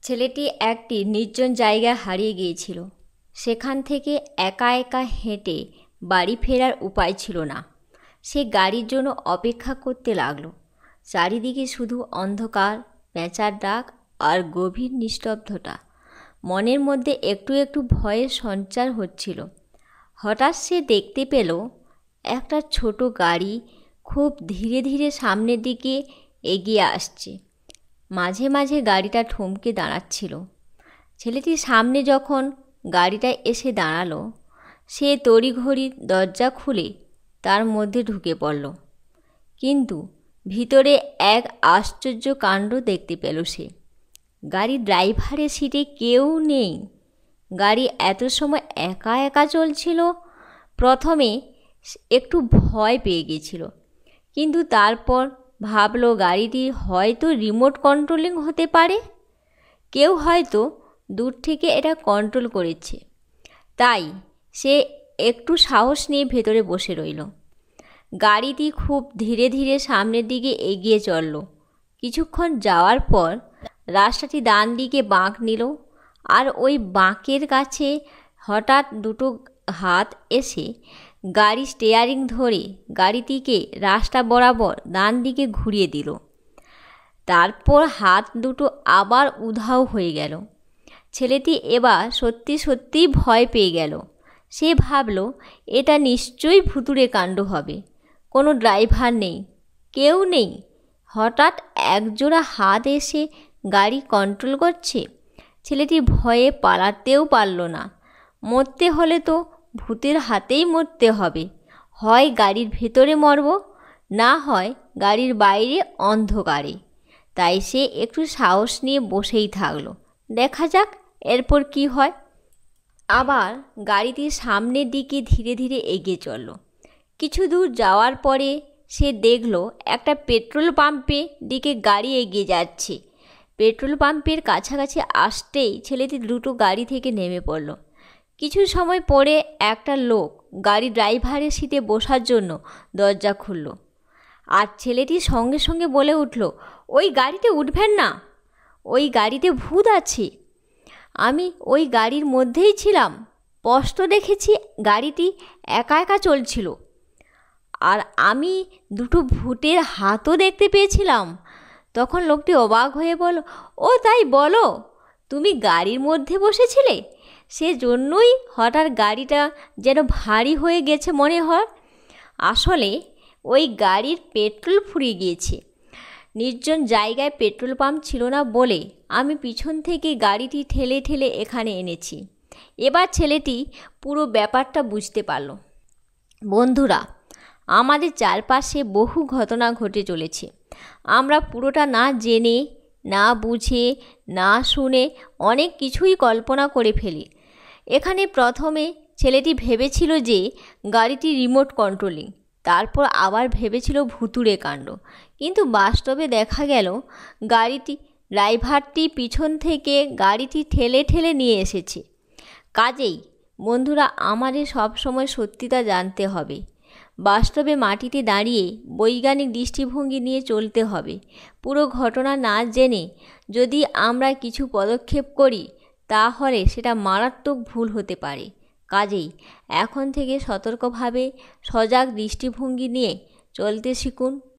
ছেলেটি একটি নির্জন জায়গায় হারিয়ে গিয়েছিল। সেখান থেকে একা একা হেঁটে বাড়ি ফেরার উপায় ছিল না। সে গাড়ির জন্য অপেক্ষা করতে লাগলো। চারিদিকে শুধু অন্ধকার, পেঁচার ডাক আর গভীর নিস্তব্ধতা। মনের মধ্যে একটু একটু ভয়ের সঞ্চার হচ্ছিল। হঠাৎ সে দেখতে পেল একটা ছোট গাড়ি খুব ধীরে ধীরে সামনের দিকে এগিয়ে আসছে। মাঝে মাঝে গাড়িটা থমকে দাঁড়াচ্ছিল। ছেলেটি সামনে যখন গাড়িটা এসে দাঁড়ালো, সে তড়িঘড়ি দরজা খুলে তার মধ্যে ঢুকে পড়ল। কিন্তু ভিতরে এক আশ্চর্য কাণ্ড দেখতে পেল সে। গাড়ির ড্রাইভারের সিটে কেউ নেই। গাড়ি এত সময় একা একা চলছিল। প্রথমে একটু ভয় পেয়ে গেছিল, কিন্তু তারপর ভাবলো গাড়িটি হয়তো রিমোট কন্ট্রোলিং হতে পারে। কেউ হয়তো দূর থেকে এটা কন্ট্রোল করেছে। তাই সে একটু সাহস নিয়ে ভেতরে বসে রইল। গাড়িটি খুব ধীরে ধীরে সামনের দিকে এগিয়ে চলল। কিছুক্ষণ যাওয়ার পর রাস্তাটি ডান দিকে বাঁক নিল, আর ওই বাঁকের কাছে হঠাৎ দুটো হাত এসে গাড়ি স্টিয়ারিং ধরে গাড়িটিকে রাস্তা বরাবর ডান দিকে ঘুরিয়ে দিল। তারপর হাত দুটো আবার উধাও হয়ে গেল। ছেলেটি এবার সত্যি সত্যিই ভয় পেয়ে গেল। সে ভাবল এটা নিশ্চয়ই ভুতুড়ে কাণ্ড হবে। কোনো ড্রাইভার নেই, কেউ নেই। হঠাৎ একজোড়া হাত এসে গাড়ি কন্ট্রোল করছে। ছেলেটি ভয়ে পালাতেও পারল না। মরতে হলে তো ভূতের হাতেই মরতে হবে। হয় গাড়ির ভেতরে মরব, না হয় গাড়ির বাইরে অন্ধকারে। তাই সে একটু সাহস নিয়ে বসেই থাকলো, দেখা যাক এরপর কি হয়। আবার গাড়িটি সামনের দিকে ধীরে ধীরে এগিয়ে চলল। কিছু দূর যাওয়ার পরে সে দেখল একটা পেট্রোল পাম্পের দিকে গাড়ি এগিয়ে যাচ্ছে। পেট্রোল পাম্পের কাছাকাছি আসতেই ছেলেটি দ্রুত গাড়ি থেকে নেমে পড়ল। কিছু সময় পরে একটা লোক গাড়ি ড্রাইভারের সিটে বসার জন্য দরজা খুলল, আর ছেলেটি সঙ্গে সঙ্গে বলে উঠল, ওই গাড়িতে উঠবেন না, ওই গাড়িতে ভূত আছে। আমি ওই গাড়ির মধ্যেই ছিলাম, স্পষ্ট দেখেছি গাড়িটি একা একা চলছিল, আর আমি দুটো ভূতের হাতও দেখতে পেয়েছিলাম। তখন লোকটি অবাক হয়ে বলল, ও তাই বলো, তুমি গাড়ির মধ্যে বসেছিলে? সেজন্যই হঠাৎ গাড়িটা যেন ভারী হয়ে গেছে মনে হয়। আসলে ওই গাড়ির পেট্রোল ফুরিয়ে গিয়েছে। নির্জন জায়গায় পেট্রোল পাম্প ছিল না বলে আমি পিছন থেকে গাড়িটি ঠেলে ঠেলে এখানে এনেছি। এবার ছেলেটি পুরো ব্যাপারটা বুঝতে পারল। বন্ধুরা, আমাদের চারপাশে বহু ঘটনা ঘটে চলেছে। আমরা পুরোটা না জেনে, না বুঝে, না শুনে অনেক কিছুই কল্পনা করে ফেলি। এখানে প্রথমে ছেলেটি ভেবেছিল যে গাড়িটি রিমোট কন্ট্রোলিং, তারপর আবার ভেবেছিল ভুতুড়ে কাণ্ড। কিন্তু বাস্তবে দেখা গেল ড্রাইভারটি পিছন থেকে গাড়িটি ঠেলে ঠেলে নিয়ে এসেছে। কাজেই বন্ধুরা, আমাদের সবসময় সত্যিটা জানতে হবে। বাস্তবে মাটিতে দাঁড়িয়ে বৈজ্ঞানিক দৃষ্টিভঙ্গি নিয়ে চলতে হবে। পুরো ঘটনা না জেনে যদি আমরা কিছু পদক্ষেপ করি, তাহলে সেটা মারাত্মক ভুল হতে পারে। কাজেই এখন থেকে সতর্কভাবে সজাগ দৃষ্টিভঙ্গি নিয়ে চলতে শিখুন।